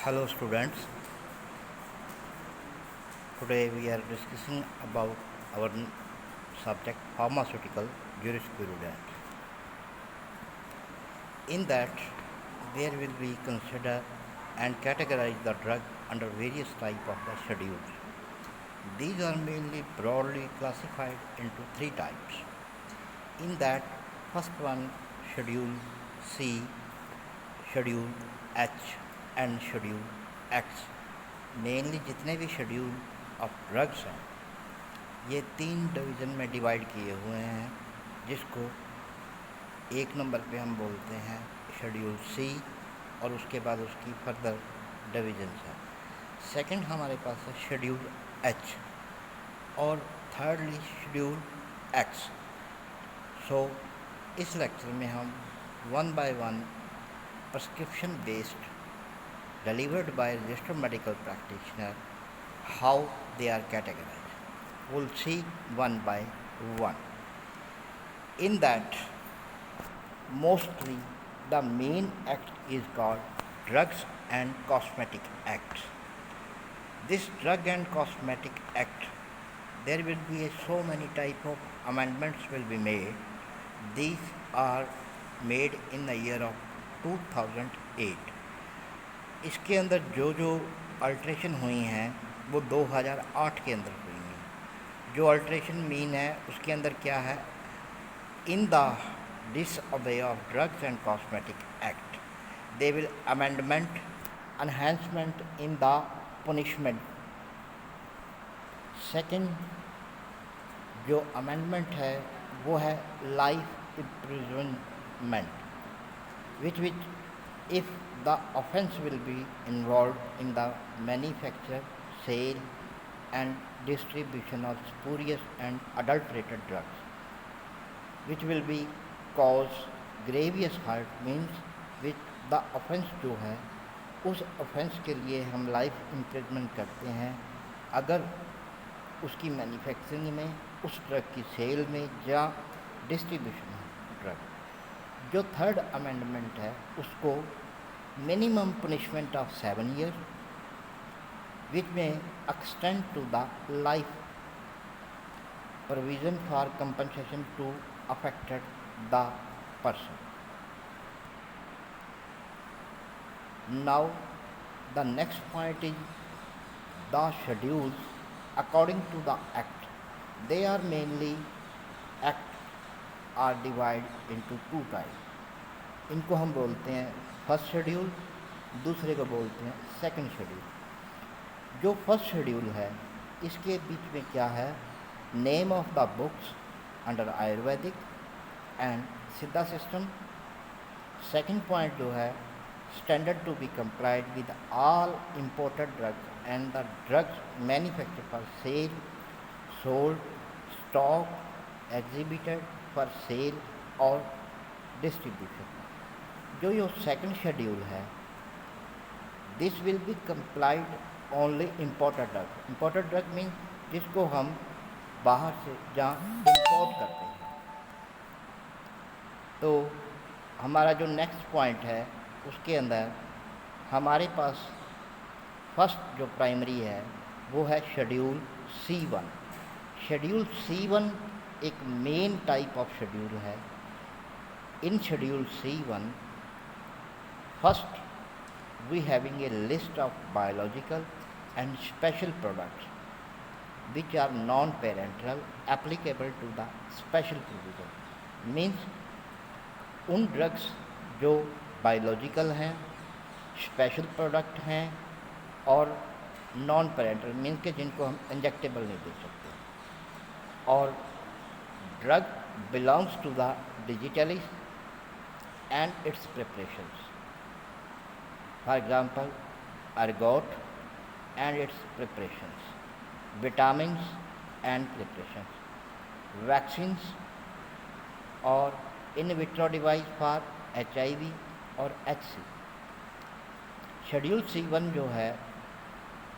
Hello students, today we are discussing about our subject pharmaceutical jurisprudence. In that, there will be consider and categorize the drug under various type of the schedules. These are mainly broadly classified into three types. In that, first one schedule C, schedule H and schedule X. Mainly जितने भी schedule of drugs हैं ये तीन division में divide किए हुए हैं, जिसको एक नंबर पे हम बोलते हैं शेड्यूल सी और उसके बाद उसकी फर्दर डिवीज़न्स हैं। सेकंड हमारे पास है शेड्यूल एच और थर्डली शेड्यूल एक्स। सो इस लेक्चर में हम one by one prescription based delivered by registered medical practitioner how they are categorized. We'll see one by one. In that, mostly the main act is called Drugs and Cosmetic Act. This Drug and Cosmetic Act, there will be so many type of amendments will be made. These are made in the year of 2008. इसके अंदर जो जो alteration हुई हैं वो 2008 के अंदर हुई हैं। जो अल्ट्रेशन मीन है उसके अंदर क्या है, in the disobey of drugs and cosmetic act they will amendment enhancement in the punishment. Second जो अमेंडमेंट है वो है life imprisonment, which if the offense will be involved in the manufacture, sale and distribution of spurious and adulterated drugs, which will be cause grievous hurt, means which the offense जो है उस offense के लिए हम life imprisonment करते हैं अगर उसकी मैन्युफैक्चरिंग में, उस ड्रग की सेल में या डिस्ट्रीब्यूशन में ड्रग। जो थर्ड अमेंडमेंट है उसको minimum punishment of 7 years which में extend to the life provision for compensation to affected the person. Now the next point is the schedules according to the act. They are mainly act are divide into two type. इनको हम बोलते हैं first schedule, दूसरे को बोलते हैं second schedule. जो first schedule है इसके बीच में क्या है, name of the books under Ayurvedic and Siddha system. Second point जो है standard to be complied with all imported drugs and the drugs manufacture for sale, sold, stock, exhibited for sale और डिस्ट्रीब्यूशन। जो सेकंड शेड्यूल है this will be complied only imported drug. Imported drug mean जिसको हम बाहर से जहाँ import करते हैं। तो हमारा जो नेक्स्ट पॉइंट है उसके अंदर हमारे पास फर्स्ट जो प्राइमरी है वो है शेड्यूल C1। शेड्यूल C1 एक मेन टाइप ऑफ शेड्यूल है। इन schedule C1 first we having a list of biological and special products which are non-parenteral applicable to the special provision, means उन drugs जो biological हैं, special product हैं और non parental means के जिनको हम injectable नहीं दे सकते, और drug belongs to the digitalis and its preparations. For example, ergot and its preparations, vitamins and preparations, vaccines और in vitro device for HIV और HC। शेड्यूल C1 जो है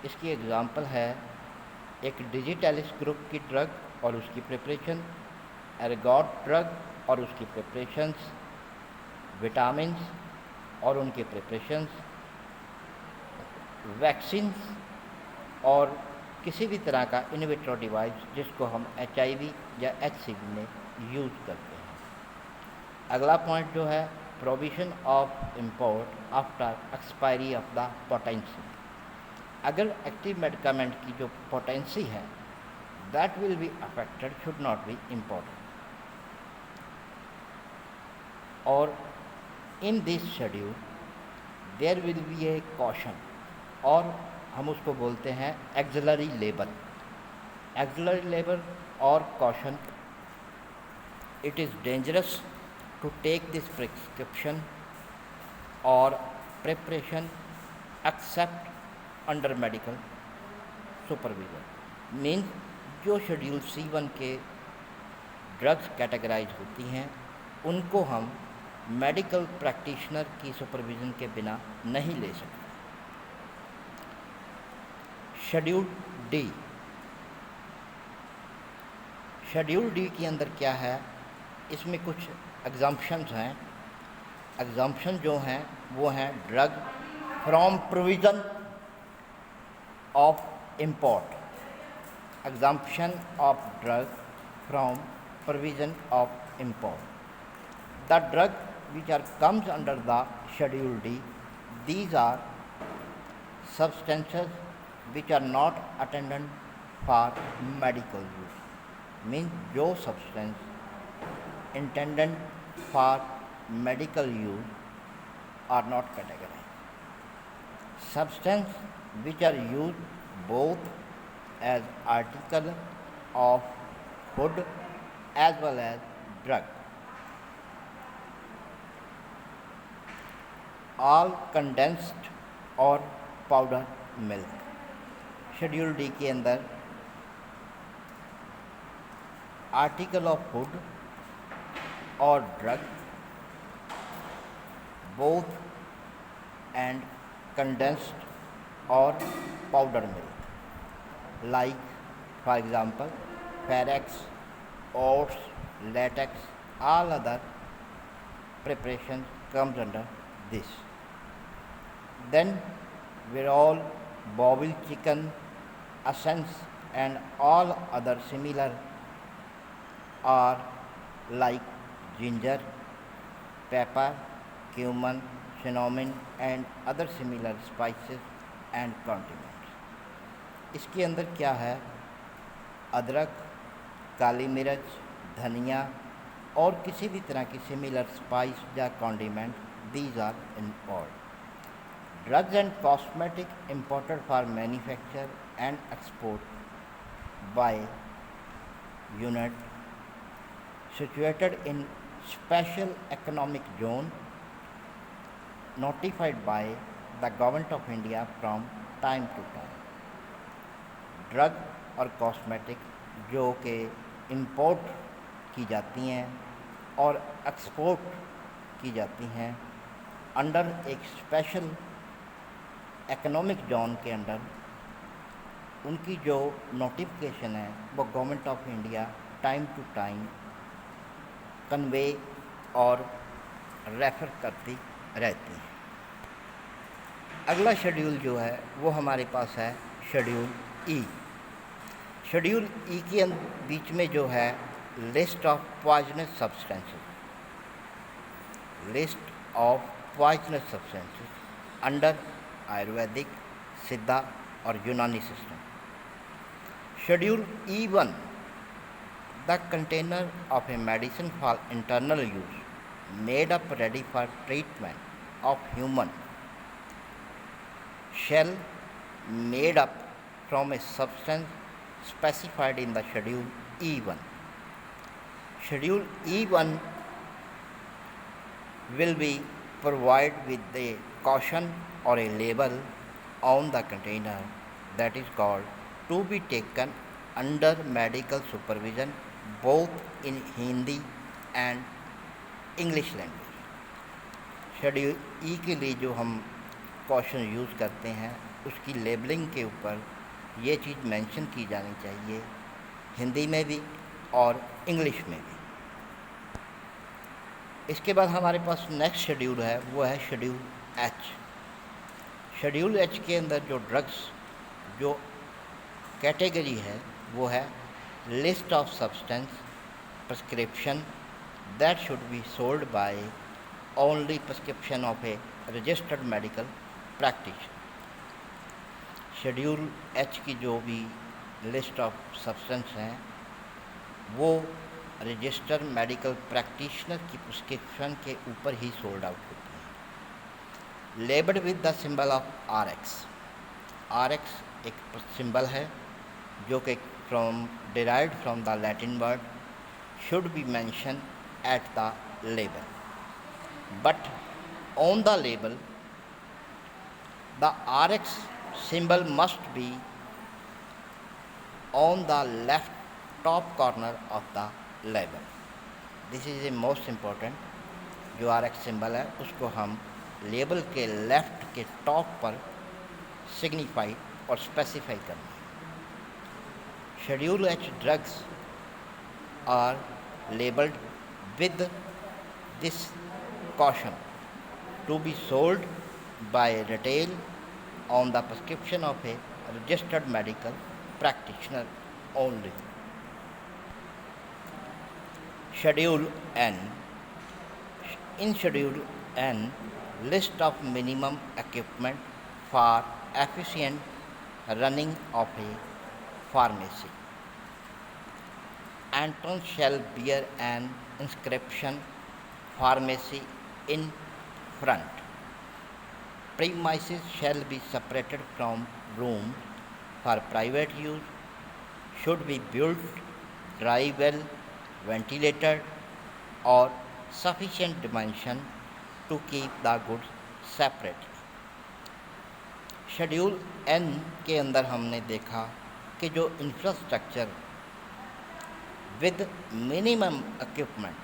इसकी एग्जांपल है एक डिजिटलिस ग्रुप की ड्रग और उसकी प्रिपरेशन, एर्गोट ड्रग और उसकी प्रिपरेशंस, विटामिन्स और उनके प्रिपरेशंस, वैक्सीन और किसी भी तरह का इनविट्रो डिवाइस जिसको हम HIV या HCV में यूज़ करते हैं। अगला पॉइंट जो है provision of import after expiry of the potency. अगर एक्टिव मेडिकामेंट की जो पोटेंसी है that will be affected should not be imported. और in this schedule there will be a caution, और हम उसको बोलते हैं एक्सिलरी लेबर। एक्सिलरी लेबर और caution, it is dangerous to take this prescription or preparation except under medical supervision। Means जो schedule C1 के drugs categorise होती हैं उनको हम मेडिकल प्रैक्टिशनर की सुपरविज़न के बिना नहीं ले सकते। Schedule D. शेड्यूल डी के अंदर क्या है, इसमें कुछ एग्जाम्पशंस हैं। एग्जाम्पशन जो हैं वो हैं drug from provision of import. Exemption of drug from provision of import. The drug which are comes under the schedule D, these are substances which are not intended for medical use। means जो substance intended for medical use are not categorized। Substance which are used both as article of food as well as drug, all condensed और powder milk. Schedule D के अंदर article of food और drug both and condensed और powder milk, like for example Farex, oats, latex, all other preparations comes under this। Then Virol, boiled chicken, essence and all other similar are like ginger, pepper, cumin, cinnamon and other similar spices and condiments। इसके अंदर क्या है, अदरक, काली मिर्च, धनिया और किसी भी तरह की सिमिलर स्पाइस या condiment, these are import. Drugs and cosmetic imported for manufacture and export by unit situated in special economic zone notified by the Government of India from time to time। Drug और cosmetic जो कि import की जाती हैं और export की जाती हैं अंडर एक स्पेशल इकोनॉमिक जोन के अंडर, उनकी जो नोटिफिकेशन है वो government of India time to time convey और रेफ़र करती रहती है। अगला शेड्यूल जो है वो हमारे पास है शेड्यूल ई। शेड्यूल ई के बीच में जो है list of poisonous substances, list of poisonous substances under Ayurvedic, सिद्धा और यूनानी system. Schedule E1, the container of a medicine for internal use made up ready for treatment of human shall made up from a substance specified in the schedule E1। schedule E1 will be provided with a caution or a label on the container that is called to be taken under medical supervision both in Hindi and English language। Schedule E के लिए जो हम caution use करते हैं उसकी labelling के ऊपर ये चीज़ मेंशन की जानी चाहिए, हिंदी में भी और इंग्लिश में भी। इसके बाद हमारे पास नेक्स्ट शेड्यूल है वो है शेड्यूल एच। शेड्यूल एच के अंदर जो ड्रग्स जो कैटेगरी है वो है list of substance prescription that should be sold by only prescription of a registered medical practice. Schedule H की जो भी लिस्ट ऑफ सब्सटेंस हैं वो रजिस्टर्ड मेडिकल प्रैक्टिशनर की प्रिस्क्रिप्शन के ऊपर ही सोल्ड आउट होती है। Labelled with the symbol of R X. R X एक सिंबल है जो कि derived from the Latin word should be mention at the label, but on the label the R X symbol must be on the left top corner of the label. This is the most important। जो are x symbol है उसको हम label के left के top पर signify और specify करना है। Schedule H drugs are labelled with this caution to be sold by retail on the prescription of a registered medical practitioner only। Schedule N। In Schedule N, list of minimum equipment for efficient running of a pharmacy. Entrance shall bear an inscription pharmacy in front। Premises shall be separated from rooms for private use, should be built, dry well, ventilated or sufficient dimension to keep the goods separate। Schedule N के अंदर हमने देखा कि जो infrastructure with minimum equipment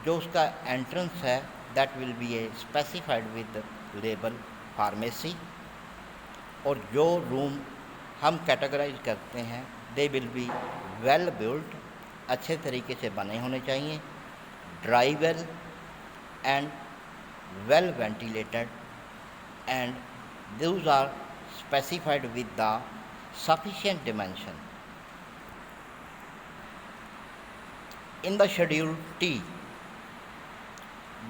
जो उसका entrance है that will be a specified with label pharmacy, और जो रूम हम कैटेगराइज करते हैं they will be well built, अच्छे तरीके से बने होने चाहिए, dry well and well ventilated, and those are specified with the sufficient dimension। In the Schedule T,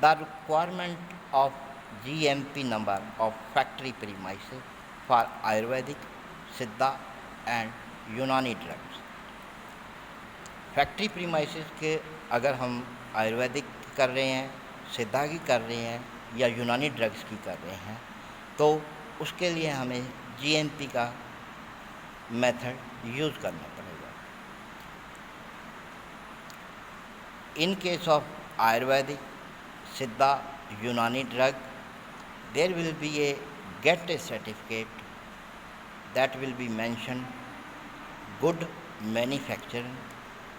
the requirement of GMP number of factory premises for Ayurvedic, Siddha and Unani drugs। Factory premises के अगर हम आयुर्वेदिक कर रहे हैं, सिद्धा की कर रहे हैं या यूनानी ड्रग्स की कर रहे हैं तो उसके लिए हमें जीएमपी का मेथड यूज़ करना पड़ेगा। In case of Ayurvedic, Siddha, Unani drug, there will be a get a certificate that will be mention good manufacturing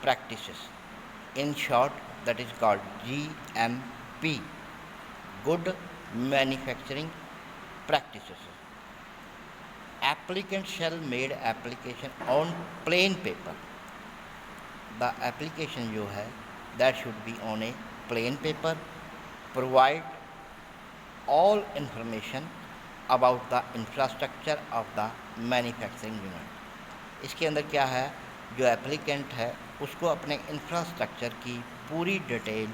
practices। In short, that is called GMP, good manufacturing practices। Applicant shall made application on plain paper। The application जो है that should be on a plain paper। Provide all information about the infrastructure of the manufacturing unit। इसके अंदर क्या है, जो applicant है उसको अपने इंफ्रास्ट्रक्चर की पूरी डिटेल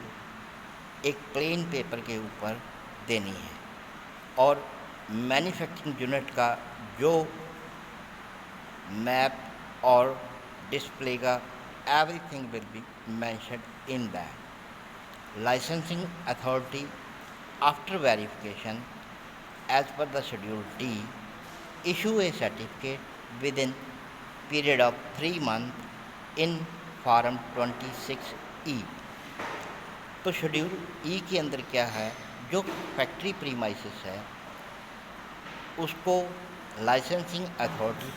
एक प्लेन पेपर के ऊपर देनी है, और मैन्युफैक्चरिंग यूनिट का जो मैप और डिस्प्ले का everything will be mentioned in that. Licensing authority after verification as per the schedule T issue a certificate within period of 3 months in form 26E। तो शेड्यूल ई के अंदर क्या है, जो फैक्ट्री प्रीमाइसिस है उसको licensing authority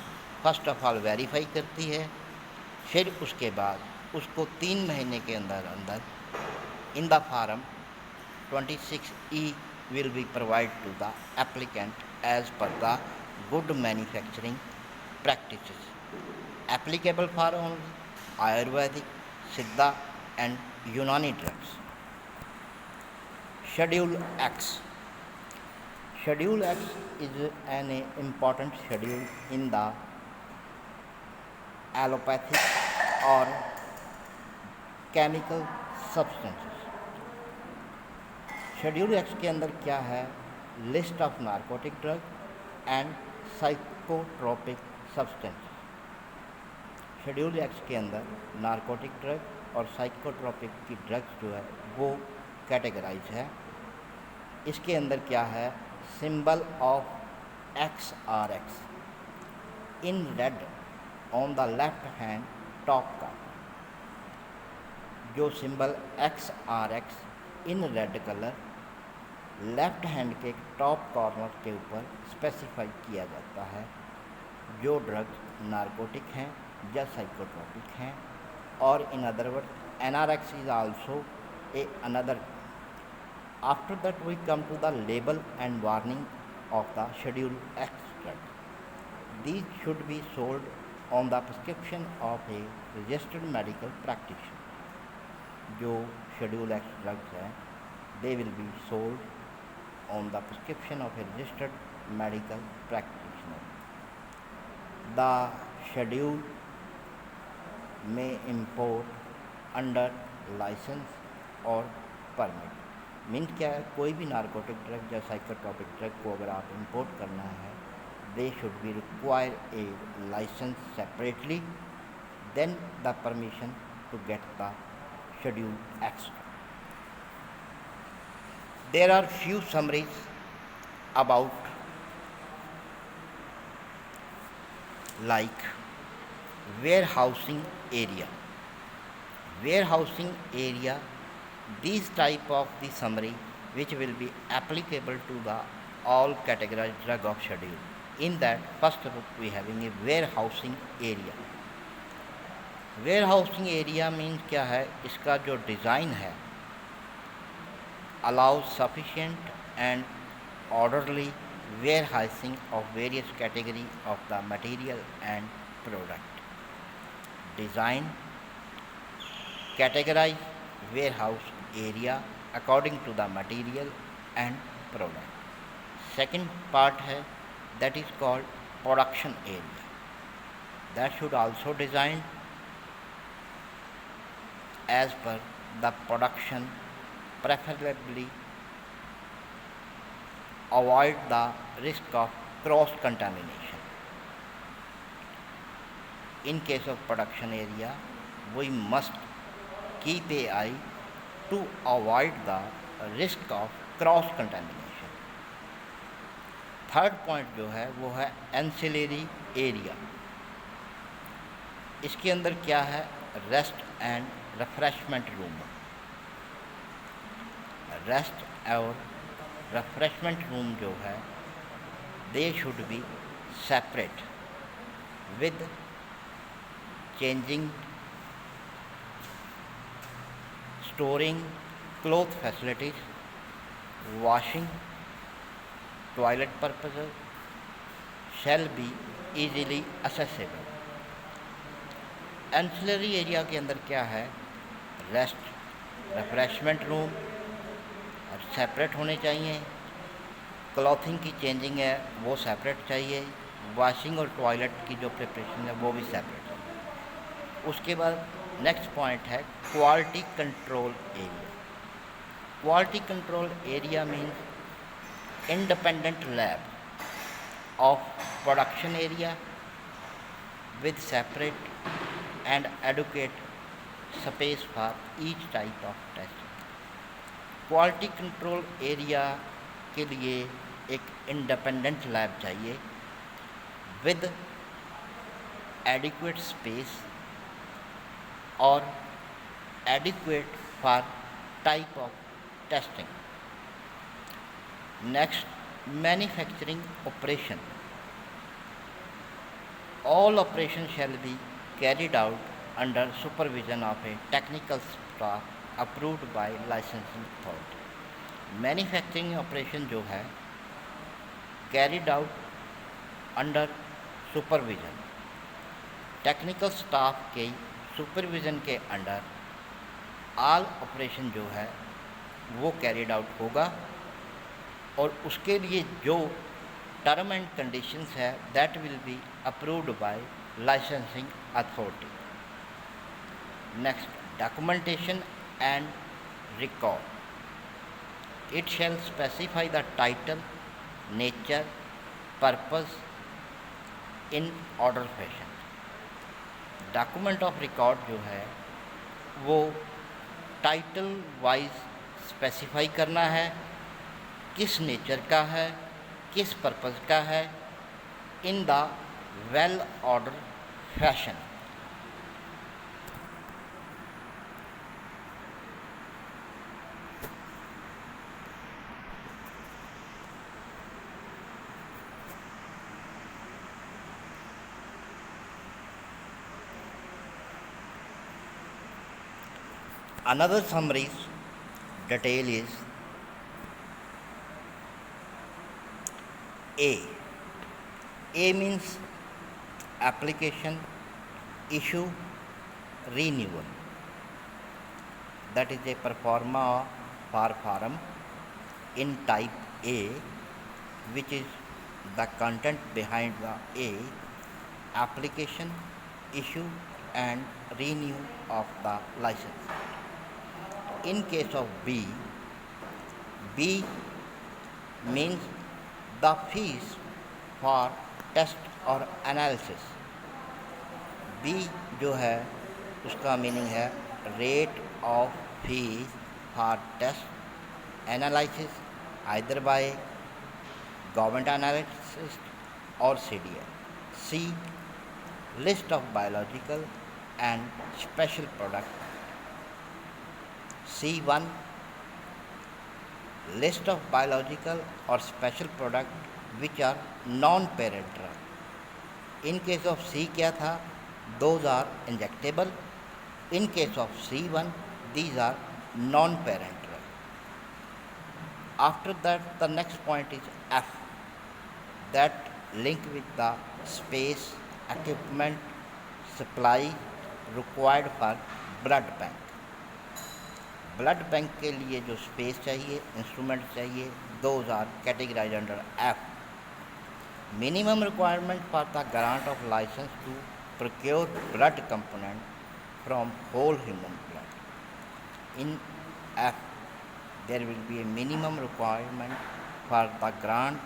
first of all verify करती है, फिर उसके बाद उसको 3 महीने के अंदर अंदर in the form 26E will be provide to the applicant as per the good manufacturing practices applicable for only Ayurvedic, Siddha and Unani drugs। Schedule X। Schedule X is an important schedule in the allopathic or chemical substances. Schedule X के अंदर क्या है? List of narcotic drug and psychotropic substance. Schedule X के अंदर narcotic drug और psychotropic की drugs जो है वो कैटेगराइज है। इसके अंदर क्या है? Symbol of X R X in red on the left hand top का। जो symbol X R X in red colour left hand के टॉप कॉर्नर के ऊपर स्पेसिफाई किया जाता है, जो ड्रग्स नारकोटिक हैं या साइकोट्रोपिक हैं। और in other word NRX is also a another. After that we come to the label and warning of the schedule X drug. These should be sold on the prescription of a registered medical practitioner. जो schedule X drugs हैं they will be sold on the prescription of a registered medical practitioner. The schedule may import under license or permit. Means क्या है? कोई भी narcotic drug या psychotropic drug को अगर आप इंपोर्ट करना है, they should be require a license separately, then the permission to get the schedule X. There are few summaries about like warehousing area. Warehousing area, these type of the summary which will be applicable to the all categorized drug of schedule. In that first we having a warehousing area. Warehousing area means क्या है? इसका जो design है allows sufficient and orderly warehousing of various category of the material and product. Design, categorize warehouse area according to the material and product. Second part है that is called production area. That should also design as per the production, preferably avoid the risk of cross contamination. In case of production area, we must keep an eye to avoid the risk of cross contamination. Third point जो है वो है ancillary area. इसके अंदर क्या है? Rest and refreshment room. Rest और refreshment room जो है they should be separate with changing, storing cloth facilities, washing, toilet purposes shall be easily accessible. Ancillary area के अंदर क्या है? रेस्ट, रिफ्रेशमेंट रूम और सेपरेट होने चाहिए। क्लॉथिंग की चेंजिंग है वो सेपरेट चाहिए। वॉशिंग और टॉयलेट की जो प्रिपरेशन है वो भी सेपरेट है। उसके बाद नेक्स्ट पॉइंट है quality control area. Quality control area means independent lab of production area with separate and adequate space for each type of testing. Quality control area के लिए एक इंडिपेंडेंट लैब चाहिए विद एडिक्वेट स्पेस और adequate for type of testing. Next, manufacturing operation. All operations shall be carried out under supervision of a technical staff approved by licensing authority. Manufacturing operation जो है carried out under supervision, technical staff के supervision के under all operation जो है वो carried out होगा और उसके लिए जो टर्म एंड कंडीशंस है that will be approved by licensing authority. Next, documentation and record. It shall specify the title, nature, purpose in order fashion. Document of record जो है वो टाइटल वाइज स्पेसिफाई करना है, किस नेचर का है, किस पर्पस का है, in the well order fashion. Another summary detail is A. A means application, issue, renewal. That is a performa for form in type A, which is the content behind the A, application, issue and renew of the license. In case of B, B means the fees for test और analysis. B जो है उसका meaning है rate of fees for test analysis either by government analyst और CDL. C, list of biological and special product. C1, list of biological or special product which are non-parent drug. In case of C क्या था, those are injectable. In case of C1, these are non-parent drug. After that, the next point is F, that link with the space, equipment, supply required for blood bank. Blood bank के लिए जो space चाहिए, instrument चाहिए, those are categorise under F. Minimum requirement for the grant of licence to procure blood component from whole human blood. In F there will be a minimum requirement for the grant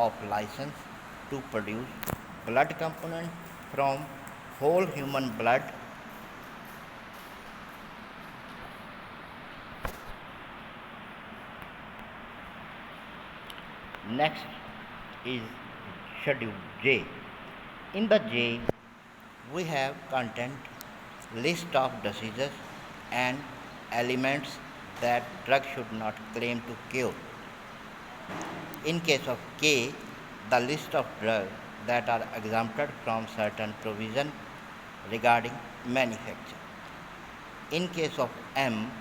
of license to produce blood component from whole human blood. Next is schedule J. In the J, we have content, list of diseases and elements that drug should not claim to cure. In case of K, the list of drugs that are exempted from certain provision regarding manufacture. In case of M,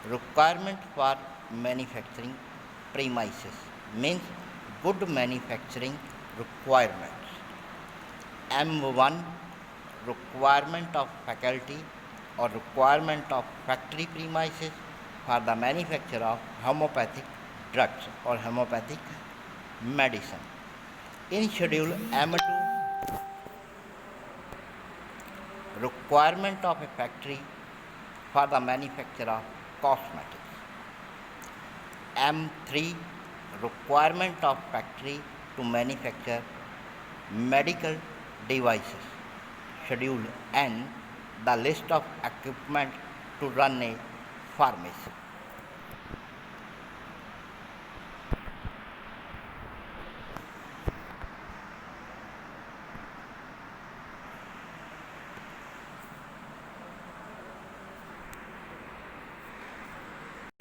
requirement for manufacturing premises means good manufacturing requirements. M1, requirement of faculty or requirement of factory premises for the manufacture of homeopathic drugs or homeopathic medicine. In schedule M2, requirement of a factory for the manufacture of cosmetics. M3, requirement of factory to manufacture medical devices. Schedule N, the list of equipment to run a pharmacy.